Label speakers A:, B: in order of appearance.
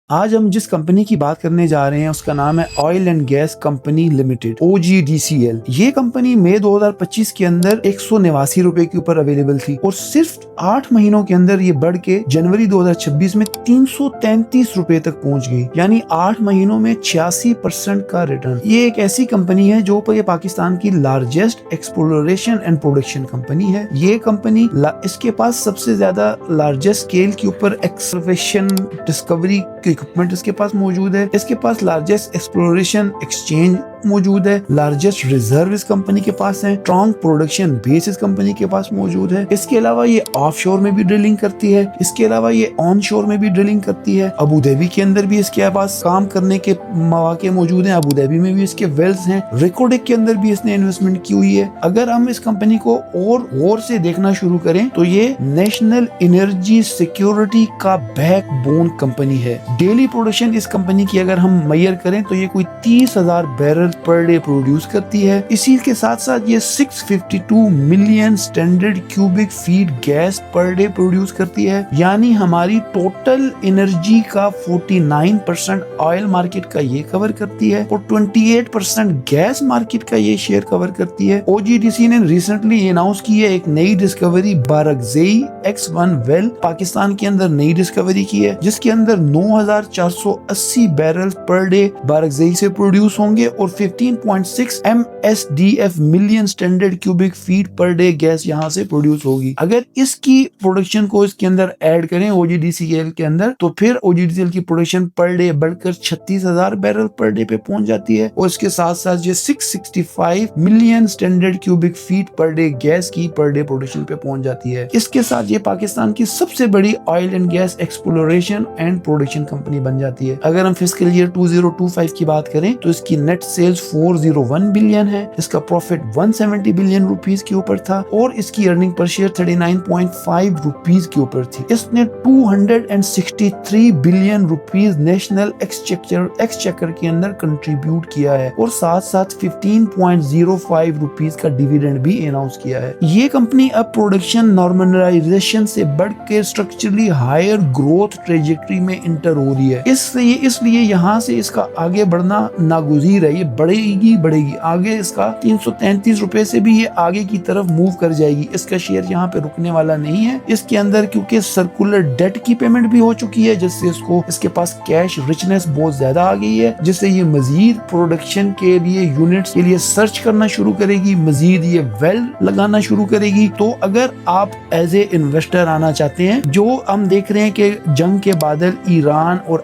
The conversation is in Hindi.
A: आज हम जिस कंपनी की बात करने जा रहे हैं उसका नाम है oil and gas company limited, OGDCL। ये कंपनी मई 2025 के अंदर 189 रुपए के ऊपर अवेलेबल थी और सिर्फ 8 महीनों के अंदर ये बढ़ के जनवरी 2026 में 333 रुपए तक पहुंच गई, यानी 8 महीनों में 86% का रिटर्न। ये एक ऐसी कंपनी है जो पाकिस्तान की largest exploration and production company है। ये कंपनी इसके पास सबसे ज्यादा लार्जेस्ट स्केल के ऊपर एक्सप्लोरेशन डिस्कवरी इक्विपमेंट इसके पास मौजूद है। इसके पास लार्जेस्ट एक्सप्लोरेशन एक्सचेंज मौजूद है, लार्जेस्ट रिजर्व इस कंपनी के पास है, स्ट्रॉन्ग प्रोडक्शन बेस इस कंपनी के पास मौजूद है। इसके अलावा ये ऑफशोर में भी ड्रिलिंग करती है, इसके अलावा ये ऑनशोर में भी ड्रिलिंग करती है। अबू धाबी के अंदर भी इसके पास काम करने के मौके मौजूद हैं, अबू धाबी में भी इसके वेल्स हैं, रिकोडेक के अंदर भी इसने इन्वेस्टमेंट की हुई है। अगर हम इस कंपनी को और गौर से देखना शुरू करें तो ये नेशनल एनर्जी सिक्योरिटी का बैकबोन कंपनी है। डेली प्रोडक्शन इस कंपनी की अगर हम मेजर करें तो ये कोई 30,000 बैरल पर डे प्रोड्यूस करती है। इसी के साथ साथ ये 652 million standard cubic feet gas per day produce करती है, यानी हमारी टोटल एनर्जी का 49% ऑयल मार्केट का ये कवर करती है और 28% गैस मार्केट का ये शेयर कवर करती है। OGDC ने रिसेंटली अनाउंस की है एक नई डिस्कवरी बारगज़ई X1 वेल पाकिस्तान के अंदर नई डिस्कवरी की है, जिसके अंदर 9,480 बैरल पर डे बारगज़ई से प्रोड्यूस होंगे और 15.6 MSDF million standard cubic feet per day gas यहाँ से प्रोड्यूस होगी। अगर इसकी प्रोडक्शन को इसके अंदर ऐड करें OGDCL के अंदर तो फिर OGDCL की प्रोडक्शन पर डे बढ़कर 36,000 बैरल पर डे पे पहुंच जाती है और इसके साथ साथ ये 665 million standard cubic feet per day gas की पर डे प्रोडक्शन पे पहुंच जाती है। इसके साथ ये पाकिस्तान की सबसे बड़ी oil and gas exploration and production company बन जाती है। अगर हम फिस्कल ईयर 2025 की बात करें तो इसकी नेट सेल्स 401 बिलियन है, इसका प्रॉफिट 170 बिलियन रुपीस के ऊपर था और इसकी अर्निंग पर शेयर 39.5 रुपीस के ऊपर थी। इसने 263 बिलियन रुपीस नेशनल एक्सचेकर के अंदर कंट्रीब्यूट किया है और साथ साथ 15.05 रुपीस का डिविडेंड भी अनाउंस किया है। ये कंपनी अब प्रोडक्शन नॉर्मलाइजेशन से बढ़ के स्ट्रक्चरली हायर ग्रोथ ट्रेजेक्टरी में इंटर हो रही है। इसलिए यहाँ से इसका आगे बढ़ना नागुज़ीर है। ये बढ़ेगी आगे इसका 333 रुपए से भी ये आगे की तरफ मूव कर जाएगी। इसका शेयर यहाँ पे रुकने वाला नहीं है। इसके अंदर क्योंकि सर्कुलर डेट की पेमेंट भी हो चुकी है, जिससे इसके पास कैश रिचनेस बहुत ज्यादा आ गई है, जिससे ये मजीद प्रोडक्शन के लिए यूनिट्स के लिए सर्च करना शुरू करेगी, मजीद ये वेल लगाना शुरू करेगी। तो अगर आप एज ए इन्वेस्टर आना चाहते हैं, जो हम देख रहे हैं कि जंग के बादल ईरान और